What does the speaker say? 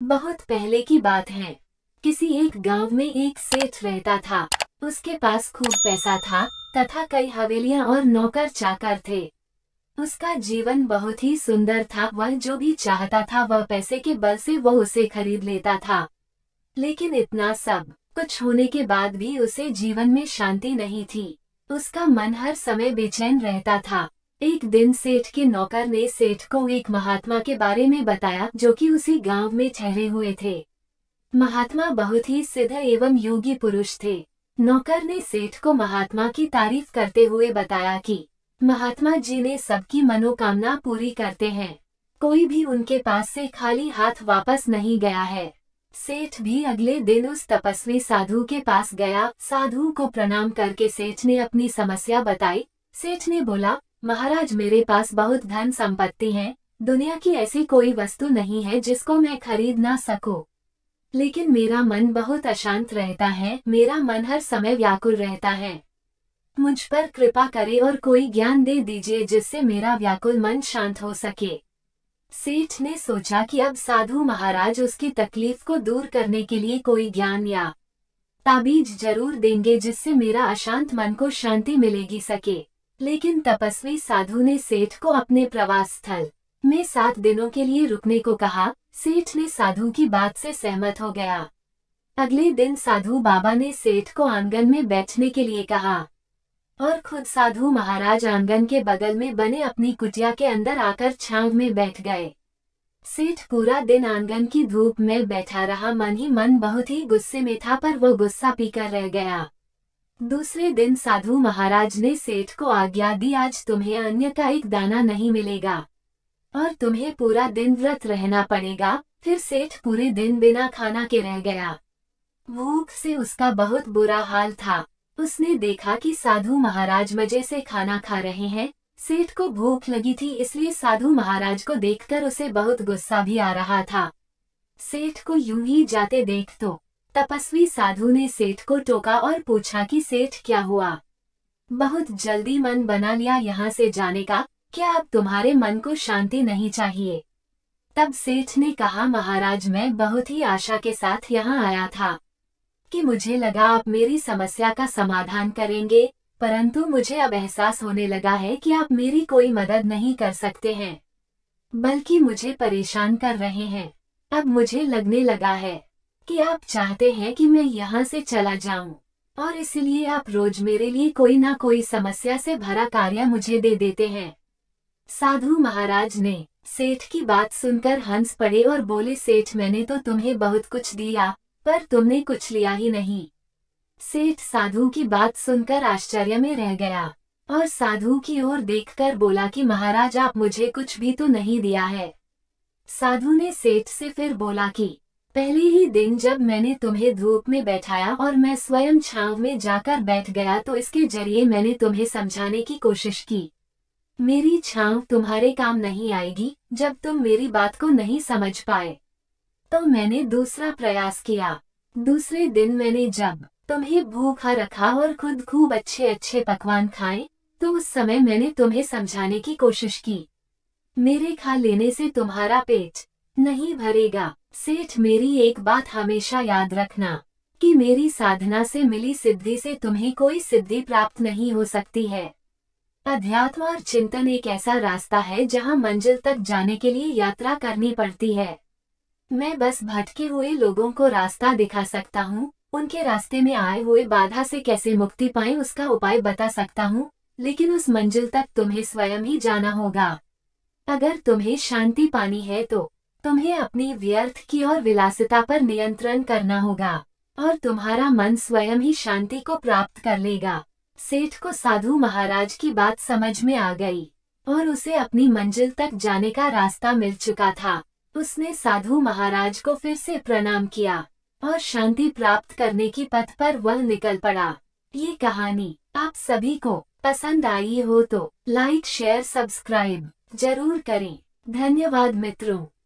बहुत पहले की बात है। किसी एक गांव में एक सेठ रहता था। उसके पास खूब पैसा था तथा कई हवेलियां और नौकर चाकर थे। उसका जीवन बहुत ही सुंदर था। वह जो भी चाहता था वह पैसे के बल से वह उसे खरीद लेता था। लेकिन इतना सब कुछ होने के बाद भी उसे जीवन में शांति नहीं थी। उसका मन हर समय बेचैन रहता था। एक दिन सेठ के नौकर ने सेठ को एक महात्मा के बारे में बताया जो कि उसी गांव में ठहरे हुए थे। महात्मा बहुत ही सिद्ध एवं योगी पुरुष थे। नौकर ने सेठ को महात्मा की तारीफ करते हुए बताया कि महात्मा जी ने सबकी मनोकामना पूरी करते हैं। कोई भी उनके पास से खाली हाथ वापस नहीं गया है। सेठ भी अगले दिन उस तपस्वी साधु के पास गया। साधु को प्रणाम करके सेठ ने अपनी समस्या बताई। सेठ ने बोला, महाराज मेरे पास बहुत धन संपत्ति है। दुनिया की ऐसी कोई वस्तु नहीं है जिसको मैं खरीद ना सकूं। लेकिन मेरा मन बहुत अशांत रहता है। मेरा मन हर समय व्याकुल रहता है। मुझ पर कृपा करे और कोई ज्ञान दे दीजिए जिससे मेरा व्याकुल मन शांत हो सके। सेठ ने सोचा कि अब साधु महाराज उसकी तकलीफ को दूर करने के लिए कोई ज्ञान या ताबीज जरूर देंगे जिससे मेरा अशांत मन को शांति मिलेगी सके। लेकिन तपस्वी साधु ने सेठ को अपने प्रवास स्थल में 7 दिनों के लिए रुकने को कहा। सेठ ने साधु की बात से सहमत हो गया। अगले दिन साधु बाबा ने सेठ को आंगन में बैठने के लिए कहा और खुद साधु महाराज आंगन के बगल में बने अपनी कुटिया के अंदर आकर छांव में बैठ गए। सेठ पूरा दिन आंगन की धूप में बैठा रहा। मन ही मन बहुत ही गुस्से में था, पर वो गुस्सा पीकर रह गया। दूसरे दिन साधु महाराज ने सेठ को आज्ञा दी, आज तुम्हें अन्न का एक दाना नहीं मिलेगा और तुम्हें पूरा दिन व्रत रहना पड़ेगा। फिर सेठ पूरे दिन बिना खाना के रह गया। भूख से उसका बहुत बुरा हाल था। उसने देखा कि साधु महाराज मजे से खाना खा रहे हैं। सेठ को भूख लगी थी, इसलिए साधु महाराज को देखकर उसे बहुत गुस्सा भी आ रहा था। सेठ को यूं ही जाते देख तो तपस्वी साधु ने सेठ को टोका और पूछा कि सेठ क्या हुआ, बहुत जल्दी मन बना लिया यहाँ से जाने का, क्या अब तुम्हारे मन को शांति नहीं चाहिए? तब सेठ ने कहा, महाराज मैं बहुत ही आशा के साथ यहाँ आया था कि मुझे लगा आप मेरी समस्या का समाधान करेंगे, परंतु मुझे अब एहसास होने लगा है कि आप मेरी कोई मदद नहीं कर सकते हैं, बल्कि मुझे परेशान कर रहे हैं। अब मुझे लगने लगा है कि आप चाहते हैं कि मैं यहाँ से चला जाऊं और इसलिए आप रोज मेरे लिए कोई ना कोई समस्या से भरा कार्य मुझे दे देते हैं। साधु महाराज ने सेठ की बात सुनकर हंस पड़े और बोले, सेठ मैंने तो तुम्हें बहुत कुछ दिया पर तुमने कुछ लिया ही नहीं। सेठ साधु की बात सुनकर आश्चर्य में रह गया और साधु की ओर देखकर बोला कि महाराज आप मुझे कुछ भी तो नहीं दिया है। साधु ने सेठ से फिर बोला कि पहले ही दिन जब मैंने तुम्हें धूप में बैठाया और मैं स्वयं छांव में जाकर बैठ गया तो इसके जरिए मैंने तुम्हें समझाने की कोशिश की। मेरी छांव तुम्हारे काम नहीं आएगी जब तुम मेरी बात को नहीं समझ पाए, तो मैंने दूसरा प्रयास किया। दूसरे दिन मैंने जब तुम्हें भूखा रखा और खुद खूब अच्छे अच्छे पकवान खाए तो उस समय मैंने तुम्हें समझाने की कोशिश की, मेरे खा लेने से तुम्हारा पेट नहीं भरेगा। सेठ मेरी एक बात हमेशा याद रखना कि मेरी साधना से मिली सिद्धि से तुम्हें कोई सिद्धि प्राप्त नहीं हो सकती है। अध्यात्म और चिंतन एक ऐसा रास्ता है जहां मंजिल तक जाने के लिए यात्रा करनी पड़ती है। मैं बस भटके हुए लोगों को रास्ता दिखा सकता हूँ, उनके रास्ते में आए हुए बाधा से कैसे मुक्ति पाएं उसका उपाय बता सकता हूँ, लेकिन उस मंजिल तक तुम्हें स्वयं ही जाना होगा। अगर तुम्हें शांति पानी है तो तुम्हें अपनी व्यर्थ की और विलासिता पर नियंत्रण करना होगा और तुम्हारा मन स्वयं ही शांति को प्राप्त कर लेगा। सेठ को साधु महाराज की बात समझ में आ गई और उसे अपनी मंजिल तक जाने का रास्ता मिल चुका था। उसने साधु महाराज को फिर से प्रणाम किया और शांति प्राप्त करने की पथ पर वह निकल पड़ा। ये कहानी आप सभी को पसंद आई हो तो लाइक शेयर सब्सक्राइब जरूर करें। धन्यवाद मित्रों।